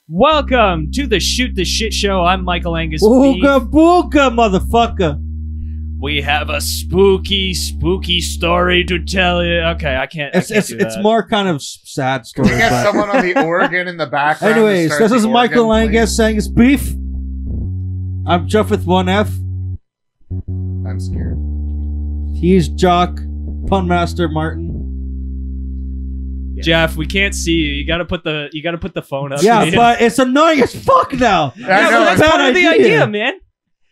Welcome to the Shoot the Shit Show. I'm Michael Angus. Booga booga, motherfucker. We have a spooky story to tell you. Okay, I can't. It's more kind of sad story. Can we get someone on the organ in the background? Anyways, this is Michael Angus saying it's beef. I'm Jeff with one F. I'm scared. He's Jock, Pun Master Martin. Jeff, we can't see you. You gotta put the phone up. Yeah, but it's annoying as fuck now. Yeah, know, that's part of the idea, man.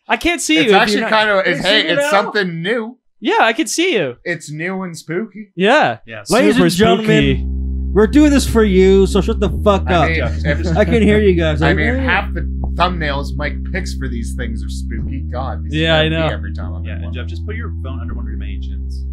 I can't see you. It's actually kind of. It's something new. Yeah, I can see you. It's new and spooky. Yeah. Ladies and gentlemen, we're doing this for you, so shut the fuck up. I can hear you guys. I mean, half the thumbnails Mike picks for these things are spooky. God. Yeah, I know. Every time I'm and Jeff, just put your phone under one of your main chins.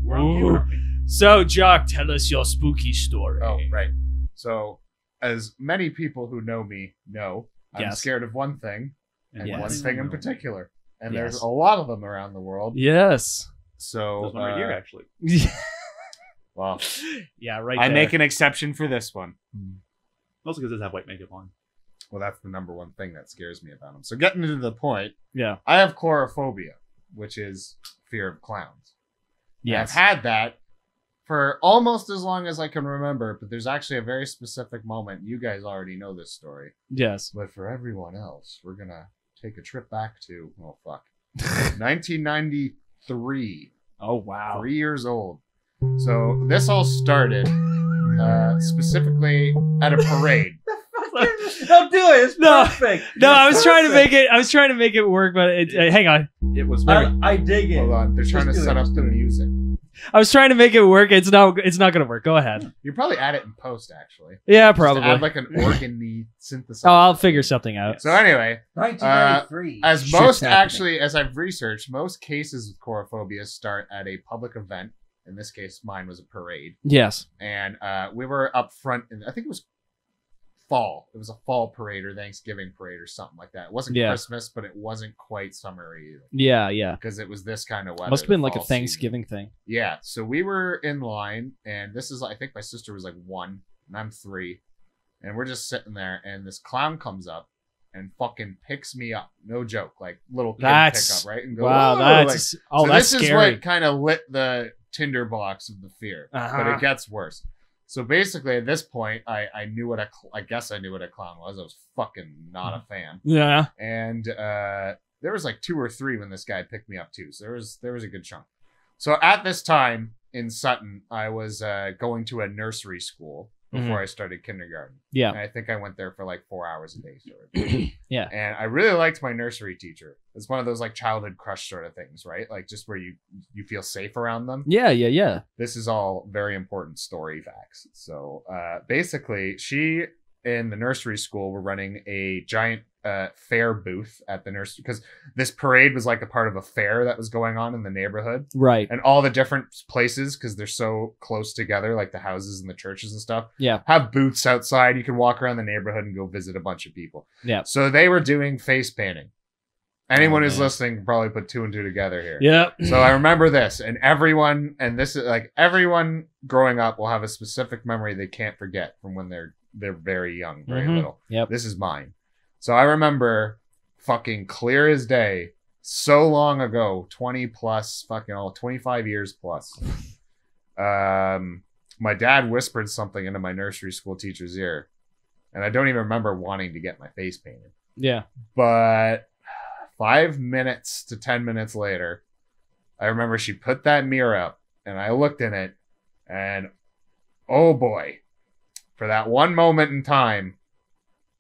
We're on camera. So, Jock, tell us your spooky story. Oh, right. So, as many people who know me know, I'm scared of one thing, and one thing in particular. And there's a lot of them around the world. Yes. So, there's one right here, actually. Well, yeah, right I there. make an exception for this one. Mostly because it does have white makeup on. Well, that's the number one thing that scares me about them. So, getting to the point, yeah, I have coulrophobia, which is fear of clowns. Yeah, I've had that for almost as long as I can remember, but there's actually a very specific moment. You guys already know this story. Yes. But for everyone else, we're going to take a trip back to, 1993. Oh, wow. 3 years old. So this all started specifically at a parade. Don't do it. It's perfect. No, I was trying to make it. I was trying to make it work, but hang on. It was very. I dig it. Hold on, they're trying to set up the music. I was trying to make it work. It's not going to work. Go ahead. You probably add it in post, actually. Yeah, probably. Just add like an organ-y synthesizer. Oh, I'll figure something out. So anyway, 1993. as I've researched, most cases of coulrophobia start at a public event. In this case, mine was a parade. Yes. And we were up front, and I think it was fall. It was a fall parade or Thanksgiving parade or something like that. It wasn't Christmas, but it wasn't quite summer either. Yeah, yeah. Because it was this kind of weather. Must have been like a Thanksgiving thing. Yeah. So we were in line, and this is, I think my sister was like 1, and I'm 3. And we're just sitting there, and this clown comes up and fucking picks me up. No joke. Like little kid pickup, right? And go, wow, that's like, so that's this scary. Is what kind of lit the tinderbox of the fear. But it gets worse. So basically, at this point, I knew what I guess I knew what a clown was. I was fucking not a fan. Yeah. And there was like 2 or 3 when this guy picked me up too. So there was a good chunk. So at this time in Sutton, I was going to a nursery school before I started kindergarten. Yeah. And I think I went there for like 4 hours a day. Sort of. Yeah. And I really liked my nursery teacher. It's one of those like childhood crush sort of things, right? Like just where you feel safe around them. Yeah, yeah, yeah. This is all very important story facts. So basically, she and the nursery school were running a giant fair booth at the nursery, because this parade was like a part of a fair that was going on in the neighborhood. Right. And all the different places, because they're so close together, like the houses and the churches and stuff, have booths outside. You can walk around the neighborhood and go visit a bunch of people. Yeah. So they were doing face painting. Anyone who's listening can probably put 2 and 2 together here. Yeah. So I remember this, and everyone growing up will have a specific memory they can't forget from when they're very young, very little. Yep. This is mine. So I remember fucking clear as day, so long ago, 20 plus, 25 years plus. My dad whispered something into my nursery school teacher's ear, and I don't even remember wanting to get my face painted. Yeah. But 5 minutes to 10 minutes later, I remember she put that mirror up, and I looked in it, and oh boy, for that one moment in time,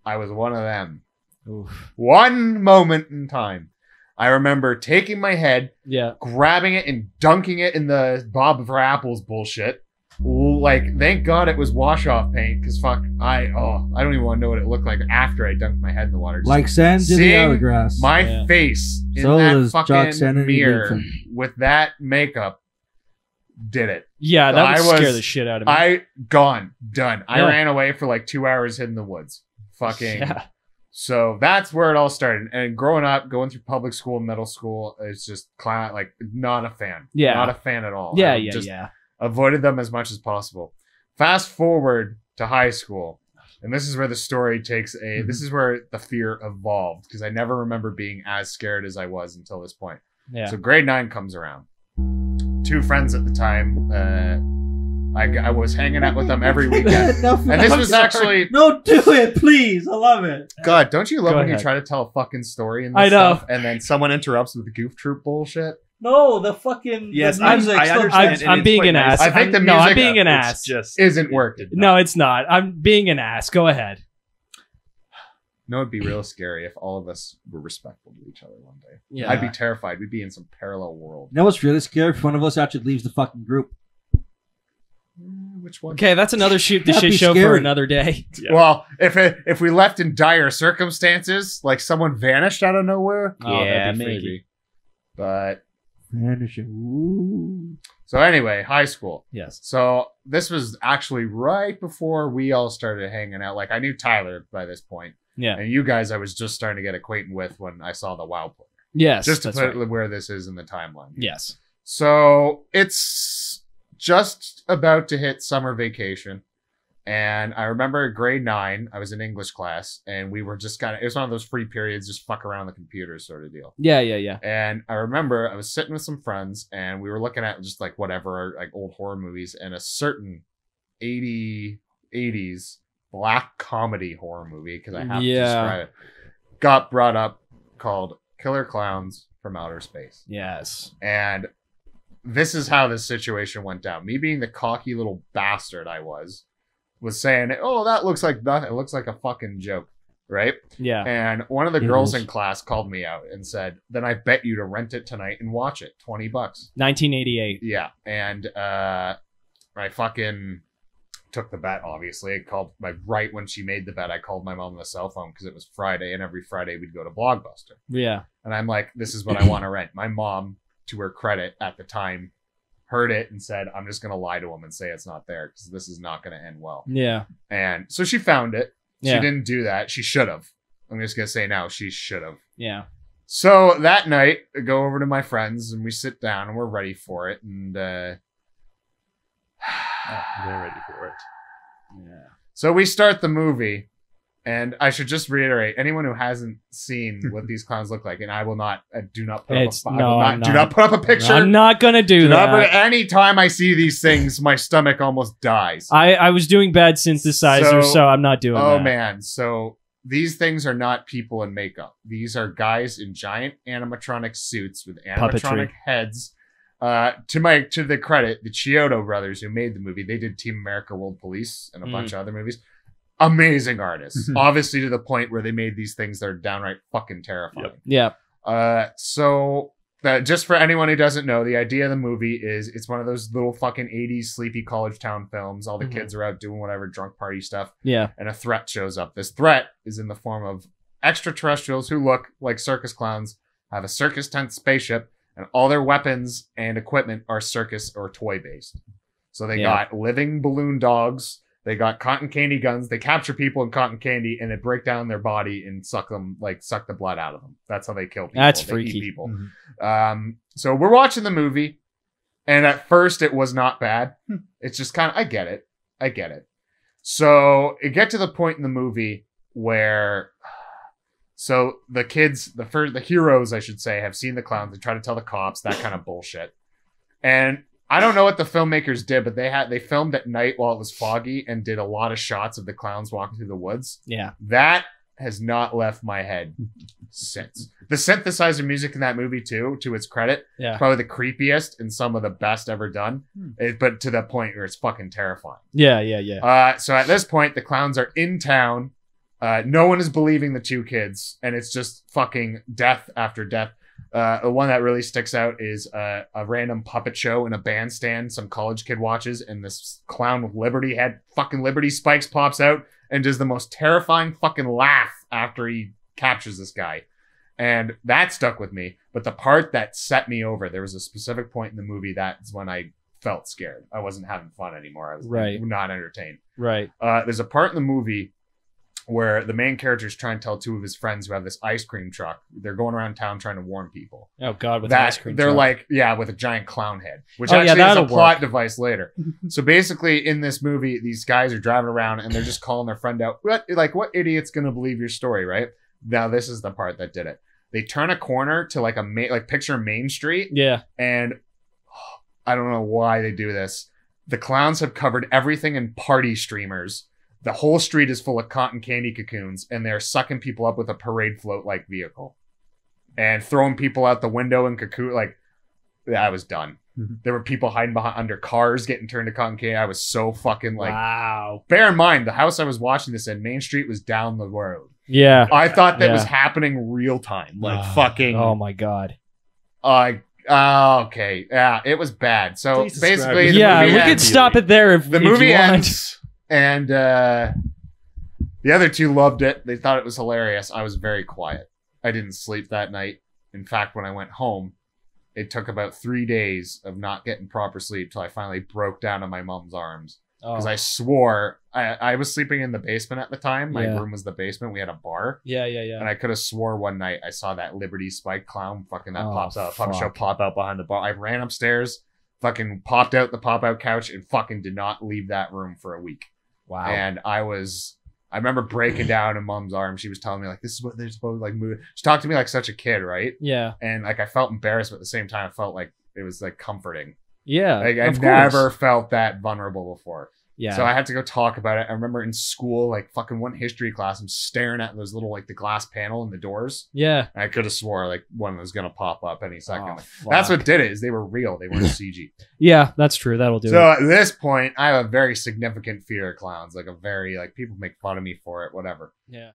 I was one of them. Oof. One moment in time. I remember taking my head, grabbing it and dunking it in the Bob for Apples bullshit. Like, thank God it was wash-off paint, because I don't even want to know what it looked like after I dunked my head in the water. Just like sand in the hourglass. My face in that fucking mirror with that makeup did it. Yeah, that would scare the shit out of me. Done. I ran away for like 2 hours hid in the woods. Fucking. Yeah. So that's where it all started. And growing up, going through public school, middle school, it's just like not a fan. Yeah. Not a fan at all. Yeah. Avoided them as much as possible. Fast forward to high school. And this is where the story takes this is where the fear evolved, because I never remember being as scared as I was until this point. Yeah. So grade 9 comes around. 2 friends at the time, I was hanging out with them every weekend. And this was actually... No, do it, please. I love it. God, don't you love Go when ahead. you try to tell a fucking story in this I know. stuff, and then someone interrupts with the goof troop bullshit? No, the fucking... Yes, the I music still understand. fits. I'm being an ass. I think the No, I'm music- being an It's ass. just Isn't working. No, it's not. I'm being an ass. Go ahead. No, it'd be real scary if all of us were respectful to each other one day. Yeah. I'd be terrified. We'd be in some parallel world. You know what's really scary? If one of us actually leaves the fucking group. Which one? Okay, that's another shoot the That'd shit be show for scary. another day. Yeah. Well, if we left in dire circumstances, like someone vanished out of nowhere, Oh, Yeah, that'd be maybe. freaky. But Ooh. so anyway, high school. Yes. So this was actually right before we all started hanging out. Like I knew Tyler by this point, Yeah. and you guys I was just starting to get acquainted with when I saw the WoW player. Yes. Just to that's put right. where this is in the timeline. Yes. So it's just about to hit summer vacation. And I remember grade 9, I was in English class, and we were just it was one of those free periods, just fuck around on the computer sort of deal. Yeah. Yeah. Yeah. And I remember I was sitting with some friends, and we were looking at just like whatever, like old horror movies, and a certain 80s black comedy horror movie, because I have to describe it, got brought up, called Killer Clowns from Outer Space. Yes. And this is how this situation went down. Me being the cocky little bastard I was saying, oh, that looks like nothing. It looks like a fucking joke, right? Yeah. And one of the It girls is. in class called me out and said, then I bet you to rent it tonight and watch it. $20. 1988. Yeah. And I fucking took the bet, obviously. I called right when she made the bet, I called my mom on the cell phone because it was Friday, and every Friday we'd go to Blockbuster. Yeah. And I'm like, this is what I want to rent. My mom, to her credit at the time, heard it and said, I'm just going to lie to him and say it's not there because this is not going to end well. Yeah. And so she found it. She Yeah. didn't do that. She should have. I'm just going to say now, she should have. Yeah. So that night, I go over to my friends and we sit down and we're ready for it. And they're ready for it. Yeah. so we start the movie. And I should just reiterate, anyone who hasn't seen what these clowns look like, and I will not, do not put It's- up a, no, I will I'm do not. not put up a picture. I'm not gonna do Do not that. put, anytime I see these things, my stomach almost dies. I was doing bad synthesizer, so I'm not doing that. Oh man, so these things are not people in makeup. These are guys in giant animatronic suits with animatronic Puppetry. heads. To the credit, the Chiodo brothers who made the movie, they did Team America World Police and a bunch of other movies. Amazing artists. Obviously to the point where they made these things that are downright fucking terrifying. Yeah. So just for anyone who doesn't know, the idea of the movie is it's one of those little fucking 80s sleepy college town films. All the kids are out doing whatever drunk party stuff. Yeah. And a threat shows up. This threat is in the form of extraterrestrials who look like circus clowns, have a circus tent spaceship, and all their weapons and equipment are circus or toy based. So they got living balloon dogs. They got cotton candy guns. They capture people in cotton candy and they break down their body and suck the blood out of them. That's how they kill people. That's They freaky. eat people. So we're watching the movie, and at first it was not bad. It's just kind of, I get it. So it get to the point in the movie where, so the kids, the heroes, I should say, have seen the clowns. They try to tell the cops, that kind of bullshit. And I don't know what the filmmakers did, but they filmed at night while it was foggy and did a lot of shots of the clowns walking through the woods. Yeah. That has not left my head since. The synthesizer music in that movie too, to its credit, Yeah. probably the creepiest and some of the best ever done. But to the point where it's fucking terrifying. Yeah. Yeah. Yeah. So at this point, the clowns are in town. No one is believing the 2 kids, and it's just fucking death after death. The one that really sticks out is a random puppet show in a bandstand some college kid watches, and this clown with fucking Liberty spikes pops out and does the most terrifying fucking laugh after he captures this guy. And that stuck with me. But the part that set me over, there was a specific point in the movie that's when I felt scared. I wasn't having fun anymore. I was Right. not entertained. Right. There's a part in the movie where the main character is trying to tell two of his friends who have this ice cream truck. They're going around town trying to warn people. Oh God, with an ice cream they're truck. like, yeah, with a giant clown head, which actually is a plot device later. So basically, in this movie, these guys are driving around and they're just calling their friend out. What idiot's gonna believe your story, right? Now this is the part that did it. They turn a corner to like picture Main Street. Yeah, and I don't know why they do this. The clowns have covered everything in party streamers. The whole street is full of cotton candy cocoons, and they're sucking people up with a parade float-like vehicle. And throwing people out the window in cocoon. Like, I was done. There were people hiding under cars getting turned to cotton candy. I was so fucking like... Wow. Bear in mind, the house I was watching this in, Main Street, was down the road. Yeah. I thought that was happening real time. Like, fucking... Oh, my God. Okay. Yeah, it was bad. So, basically... we could stop it there if the movie ends... And the other two loved it. They thought it was hilarious. I was very quiet. I didn't sleep that night. In fact, when I went home, it took about 3 days of not getting proper sleep till I finally broke down in my mom's arms. Because I swore I was sleeping in the basement at the time. My room was the basement. We had a bar. Yeah. And I could have swore one night I saw that Liberty Spike clown fucking pops out behind the bar. I ran upstairs, fucking popped out the pop-out couch, and fucking did not leave that room for a week. Wow. And I remember breaking down in mom's arms. She was telling me, like, this is what they're supposed to like move. She talked to me like such a kid, right? Yeah. And like I felt embarrassed, but at the same time I felt like it was like comforting. Yeah. Like I've never felt that vulnerable before. Yeah. So I had to go talk about it. I remember in school, like fucking one history class, I'm staring at those little like the glass panel in the doors. Yeah. And I could have swore like one was gonna pop up any second. That's what did it, is they were real. They weren't CG. Yeah, that's true. That'll do it. So at this point, I have a very significant fear of clowns. Like a very, like, people make fun of me for it, whatever. Yeah.